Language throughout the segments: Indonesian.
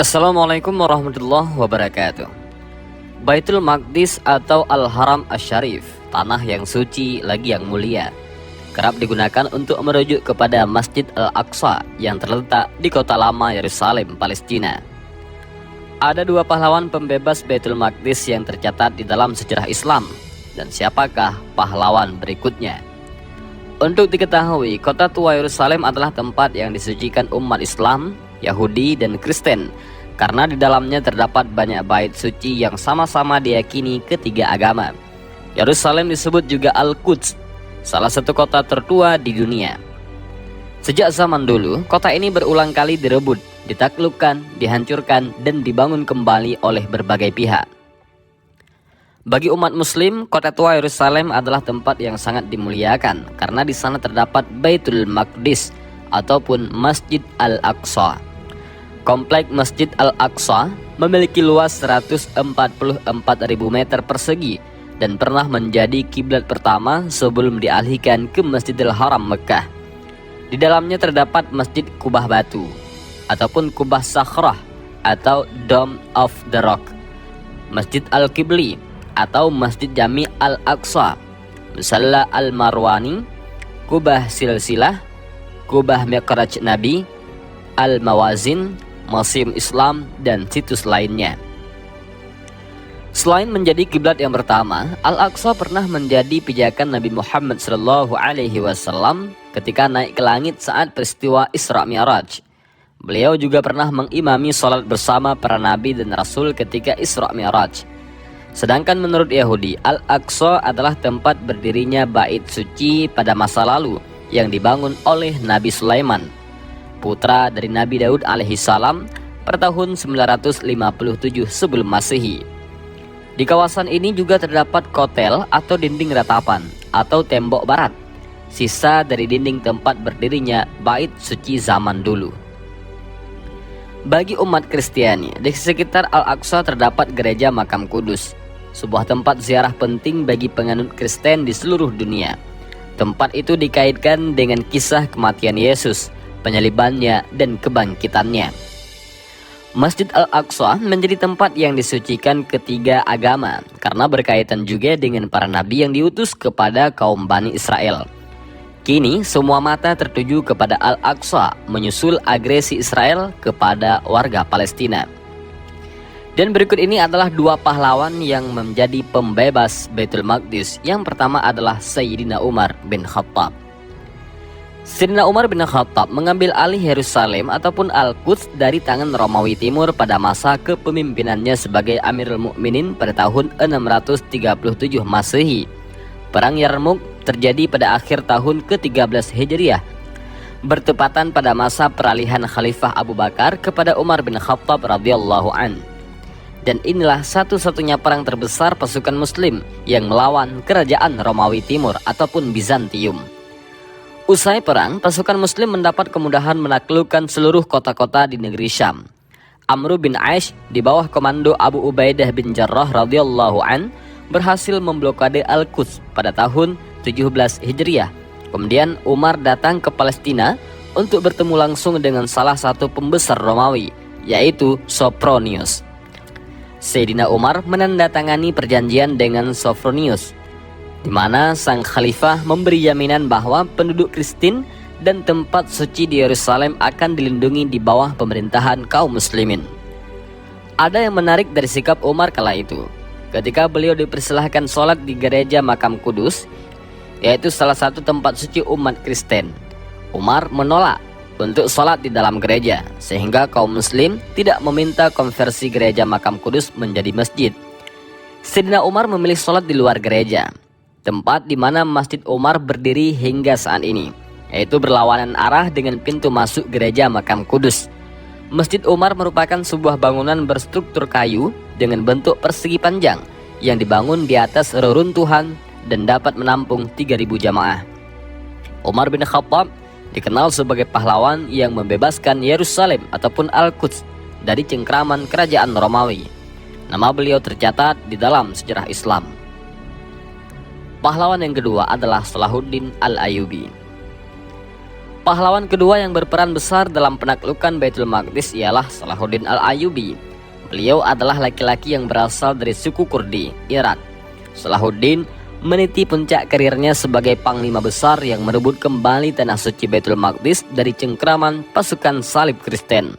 Assalamualaikum warahmatullahi wabarakatuh. Baitul Maqdis atau Al-Haram Asy-Syarif, tanah yang suci lagi yang mulia, kerap digunakan untuk merujuk kepada Masjid Al-Aqsa yang terletak di kota lama Yerusalem, Palestina. Ada dua pahlawan pembebas Baitul Maqdis yang tercatat di dalam sejarah Islam, dan siapakah pahlawan berikutnya? Untuk diketahui, kota tua Yerusalem adalah tempat yang disucikan umat Islam, Yahudi, dan Kristen, karena di dalamnya terdapat banyak bait suci yang sama-sama diyakini ketiga agama. Yerusalem disebut juga Al-Quds, salah satu kota tertua di dunia. Sejak zaman dulu, kota ini berulang kali direbut, ditaklukkan, dihancurkan, dan dibangun kembali oleh berbagai pihak. Bagi umat muslim, kota tua Yerusalem adalah tempat yang sangat dimuliakan karena di sana terdapat Baitul Maqdis ataupun Masjid Al-Aqsa. Komplek Masjid Al-Aqsa memiliki luas 144.000 meter persegi dan pernah menjadi kiblat pertama sebelum dialihkan ke Masjidil Haram Mekah. Di dalamnya terdapat Masjid Kubah Batu ataupun Kubah Sakhrah atau Dome of the Rock, Masjid Al-Qibli atau Masjid Jami Al-Aqsa, Musalla Al-Marwani, Kubah Silsilah, Kubah Mi'raj Nabi, Al-Mawazin, Museum Islam, dan situs lainnya. Selain menjadi kiblat yang pertama, Al-Aqsa pernah menjadi pijakan Nabi Muhammad SAW ketika naik ke langit saat peristiwa Isra Mi'raj. Beliau juga pernah mengimami sholat bersama para nabi dan rasul ketika Isra Mi'raj. Sedangkan menurut Yahudi, Al-Aqsa adalah tempat berdirinya bait suci pada masa lalu yang dibangun oleh Nabi Sulaiman, putra dari Nabi Daud alaihissalam, pada tahun 957 sebelum Masehi. Di kawasan ini juga terdapat kotel atau dinding ratapan atau tembok barat, sisa dari dinding tempat berdirinya bait suci zaman dulu. Bagi umat Kristiani, di sekitar Al-Aqsa terdapat gereja Makam Kudus, sebuah tempat ziarah penting bagi penganut Kristen di seluruh dunia. Tempat itu dikaitkan dengan kisah kematian Yesus, penyalibannya, dan kebangkitannya. Masjid Al-Aqsa menjadi tempat yang disucikan ketiga agama karena berkaitan juga dengan para nabi yang diutus kepada kaum Bani Israel. Kini semua mata tertuju kepada Al-Aqsa menyusul agresi Israel kepada warga Palestina. Dan berikut ini adalah dua pahlawan yang menjadi pembebas Baitul Maqdis. Yang pertama adalah Sayyidina Umar bin Khattab. Sayyidina Umar bin Khattab mengambil alih Yerusalem ataupun Al-Quds dari tangan Romawi Timur pada masa kepemimpinannya sebagai Amirul Mukminin pada tahun 637 Masehi. Perang Yarmuk terjadi pada akhir tahun ke-13 Hijriah, bertepatan pada masa peralihan Khalifah Abu Bakar kepada Umar bin Khattab radhiyallahu an. Dan inilah satu-satunya perang terbesar pasukan Muslim yang melawan kerajaan Romawi Timur ataupun Bizantium. Usai perang, pasukan Muslim mendapat kemudahan menaklukkan seluruh kota-kota di negeri Syam. Amr bin Aish di bawah komando Abu Ubaidah bin Jarrah radhiyallahu an berhasil memblokade Al-Quds pada tahun 17 Hijriah. Kemudian Umar datang ke Palestina untuk bertemu langsung dengan salah satu pembesar Romawi, yaitu Sophronius. Sayyidina Umar menandatangani perjanjian dengan Sophronius, di mana sang khalifah memberi jaminan bahwa penduduk Kristen dan tempat suci di Yerusalem akan dilindungi di bawah pemerintahan kaum muslimin. Ada yang menarik dari sikap Umar kala itu. Ketika beliau dipersilahkan sholat di gereja Makam Kudus, yaitu salah satu tempat suci umat Kristen, Umar menolak untuk sholat di dalam gereja, sehingga kaum muslim tidak meminta konversi gereja Makam Kudus menjadi masjid. Sayyidina Umar memilih sholat di luar gereja, tempat di mana Masjid Umar berdiri hingga saat ini, yaitu berlawanan arah dengan pintu masuk gereja Makam Kudus. Masjid Umar merupakan sebuah bangunan berstruktur kayu dengan bentuk persegi panjang yang dibangun di atas reruntuhan dan dapat menampung 3.000 jamaah. Umar bin Khattab dikenal sebagai pahlawan yang membebaskan Yerusalem ataupun Al-Quds dari cengkraman kerajaan Romawi. Nama beliau tercatat di dalam sejarah Islam. Pahlawan yang kedua adalah Salahuddin Al-Ayyubi. Pahlawan kedua yang berperan besar dalam penaklukan Baitul Maqdis ialah Salahuddin Al-Ayyubi. Beliau adalah laki-laki yang berasal dari suku Kurdi, Irak. Salahuddin meniti puncak karirnya sebagai panglima besar yang merebut kembali tanah suci Baitul Maqdis dari cengkraman pasukan salib Kristen.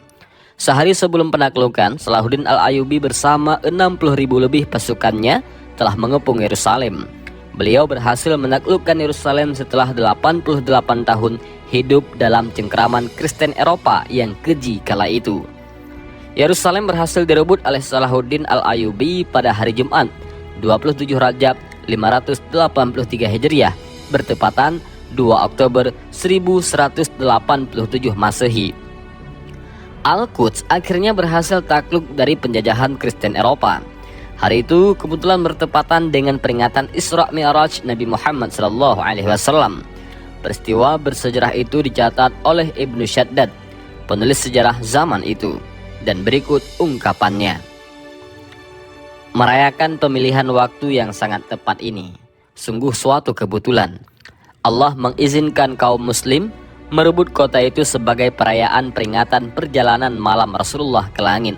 Sehari sebelum penaklukan, Salahuddin Al-Ayyubi bersama 60.000 lebih pasukannya telah mengepung Yerusalem. Beliau berhasil menaklukkan Yerusalem setelah 88 tahun hidup dalam cengkraman Kristen Eropa yang keji kala itu. Yerusalem berhasil direbut oleh Salahuddin Al-Ayyubi pada hari Jumat, 27 Rajab 583 Hijriah, bertepatan 2 Oktober 1187 Masehi. Al-Quds akhirnya berhasil takluk dari penjajahan Kristen Eropa. Hari itu kebetulan bertepatan dengan peringatan Isra Mi'raj Nabi Muhammad SAW. Peristiwa bersejarah itu dicatat oleh Ibnu Shaddad, penulis sejarah zaman itu, dan berikut ungkapannya. Merayakan pemilihan waktu yang sangat tepat ini sungguh suatu kebetulan. Allah mengizinkan kaum muslim merebut kota itu sebagai perayaan peringatan perjalanan malam Rasulullah ke langit.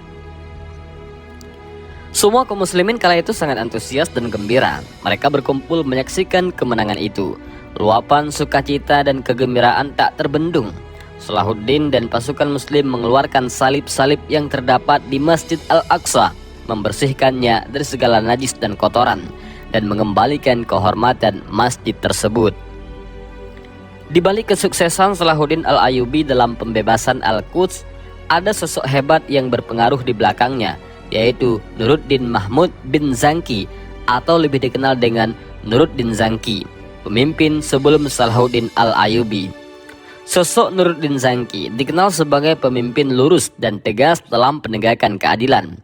Semua kaum muslimin kala itu sangat antusias dan gembira. Mereka berkumpul menyaksikan kemenangan itu. Luapan sukacita dan kegembiraan tak terbendung. Salahuddin dan pasukan muslim mengeluarkan salib-salib yang terdapat di Masjid Al-Aqsa, membersihkannya dari segala najis dan kotoran, dan mengembalikan kehormatan masjid tersebut. Di balik kesuksesan Salahuddin Al-Ayyubi dalam pembebasan Al-Quds, ada sosok hebat yang berpengaruh di belakangnya, yaitu Nuruddin Mahmud bin Zanki, atau lebih dikenal dengan Nuruddin Zanki, pemimpin sebelum Salahuddin Al-Ayyubi. Sosok Nuruddin Zanki dikenal sebagai pemimpin lurus dan tegas dalam penegakan keadilan.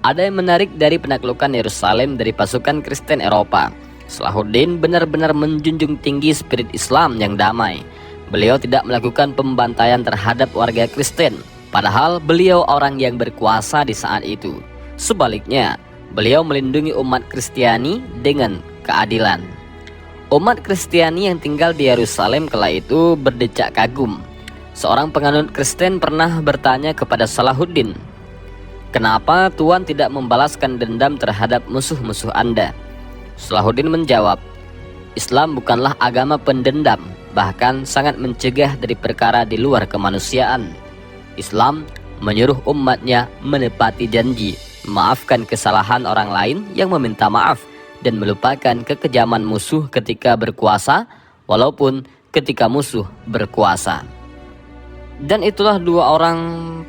Ada yang menarik dari penaklukan Yerusalem dari pasukan Kristen Eropa. Salahuddin benar-benar menjunjung tinggi spirit Islam yang damai. Beliau tidak melakukan pembantaian terhadap warga Kristen, padahal beliau orang yang berkuasa di saat itu. Sebaliknya, beliau melindungi umat Kristiani dengan keadilan. Umat Kristiani yang tinggal di Yerusalem kala itu berdecak kagum. Seorang penganut Kristen pernah bertanya kepada Salahuddin, "Kenapa Tuhan tidak membalaskan dendam terhadap musuh-musuh Anda?" Salahuddin menjawab, "Islam bukanlah agama pendendam, bahkan sangat mencegah dari perkara di luar kemanusiaan. Islam menyuruh umatnya menepati janji, memaafkan kesalahan orang lain yang meminta maaf, dan melupakan kekejaman musuh ketika berkuasa, walaupun ketika musuh berkuasa." Dan itulah dua orang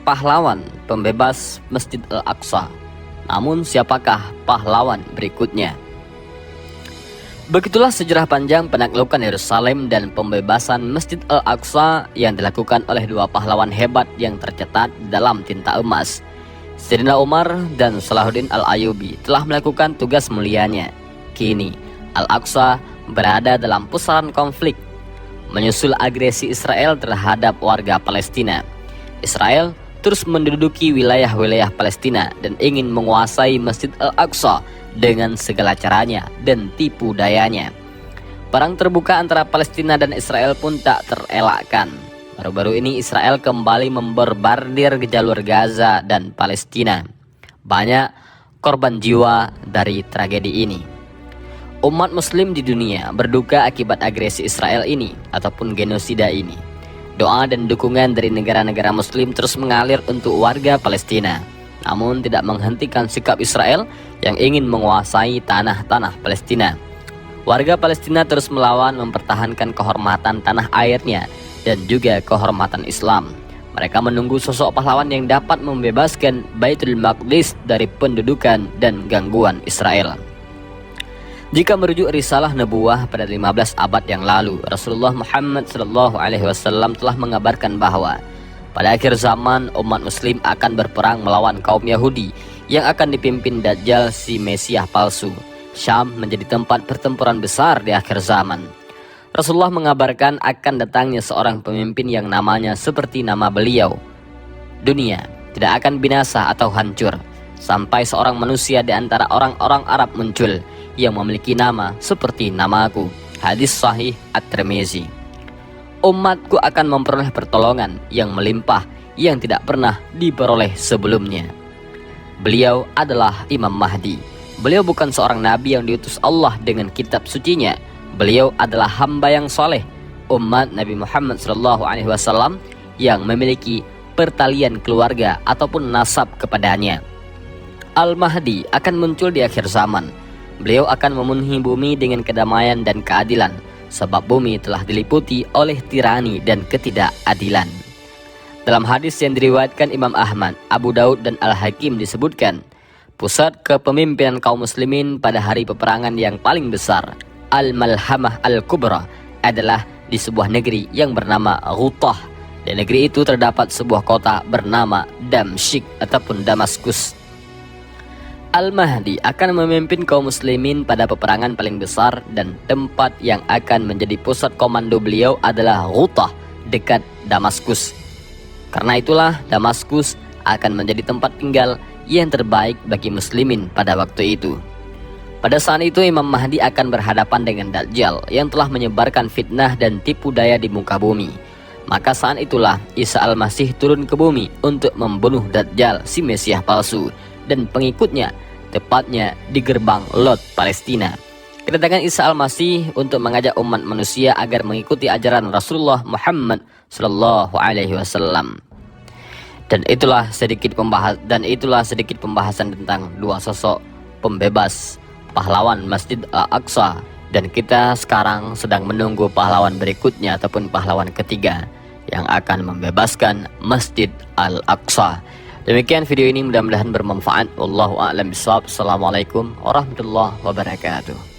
pahlawan pembebas Masjid Al-Aqsa. Namun siapakah pahlawan berikutnya? Begitulah sejarah panjang penaklukan Yerusalem dan pembebasan Masjid Al-Aqsa yang dilakukan oleh dua pahlawan hebat yang tercatat dalam tinta emas. Sayyidina Umar dan Salahuddin Al-Ayyubi telah melakukan tugas mulianya. Kini Al-Aqsa berada dalam pusaran konflik menyusul agresi Israel terhadap warga Palestina. Israel terus menduduki wilayah-wilayah Palestina dan ingin menguasai Masjid Al-Aqsa dengan segala caranya dan tipu dayanya. Perang terbuka antara Palestina dan Israel pun tak terelakkan. Baru-baru ini Israel kembali memborbardir jalur Gaza dan Palestina. Banyak korban jiwa dari tragedi ini. Umat muslim di dunia berduka akibat agresi Israel ini ataupun genosida ini. Doa dan dukungan dari negara-negara muslim terus mengalir untuk warga Palestina, namun tidak menghentikan sikap Israel yang ingin menguasai tanah-tanah Palestina. Warga Palestina terus melawan, mempertahankan kehormatan tanah airnya dan juga kehormatan Islam. Mereka menunggu sosok pahlawan yang dapat membebaskan Baitul Maqdis dari pendudukan dan gangguan Israel. Jika merujuk risalah nubuwah pada 15 abad yang lalu, Rasulullah Muhammad SAW telah mengabarkan bahwa pada akhir zaman umat muslim akan berperang melawan kaum Yahudi yang akan dipimpin Dajjal, si Mesias palsu. Syam menjadi tempat pertempuran besar di akhir zaman. Rasulullah mengabarkan akan datangnya seorang pemimpin yang namanya seperti nama beliau. Dunia tidak akan binasa atau hancur sampai seorang manusia di antara orang-orang Arab muncul yang memiliki nama seperti namaku. Hadis sahih At-Tirmizi. umatku akan memperoleh pertolongan yang melimpah yang tidak pernah diperoleh sebelumnya. Beliau adalah Imam Mahdi. Beliau bukan seorang nabi yang diutus Allah dengan kitab sucinya. Beliau adalah hamba yang soleh, umat Nabi Muhammad SAW yang memiliki pertalian keluarga ataupun nasab kepadanya. Al-Mahdi akan muncul di akhir zaman. Beliau akan memenuhi bumi dengan kedamaian dan keadilan, sebab bumi telah diliputi oleh tirani dan ketidakadilan. Dalam hadis yang diriwayatkan Imam Ahmad, Abu Daud dan Al-Hakim disebutkan, pusat kepemimpinan kaum muslimin pada hari peperangan yang paling besar, Al-Malhamah Al-Kubra, adalah di sebuah negeri yang bernama Ghutah. Di negeri itu terdapat sebuah kota bernama Damsyik ataupun Damaskus. Al-Mahdi akan memimpin kaum muslimin pada peperangan paling besar, dan tempat yang akan menjadi pusat komando beliau adalah Ghutah dekat Damaskus. Karena itulah Damaskus akan menjadi tempat tinggal yang terbaik bagi muslimin pada waktu itu. Pada saat itu Imam Mahdi akan berhadapan dengan Dajjal yang telah menyebarkan fitnah dan tipu daya di muka bumi. Maka saat itulah Isa Al-Masih turun ke bumi untuk membunuh Dajjal, si Mesias palsu, dan pengikutnya, tepatnya di gerbang Lot, Palestina. Kedatangan Isa Al-Masih untuk mengajak umat manusia agar mengikuti ajaran Rasulullah Muhammad SAW. Dan itulah sedikit pembahasan tentang dua sosok pembebas pahlawan Masjid Al-Aqsa, dan kita sekarang sedang menunggu pahlawan berikutnya ataupun pahlawan ketiga yang akan membebaskan Masjid Al-Aqsa. Demikian video ini, mudah-mudahan bermanfaat. Wallahu a'lam bishawab. Assalamualaikum warahmatullahi wabarakatuh.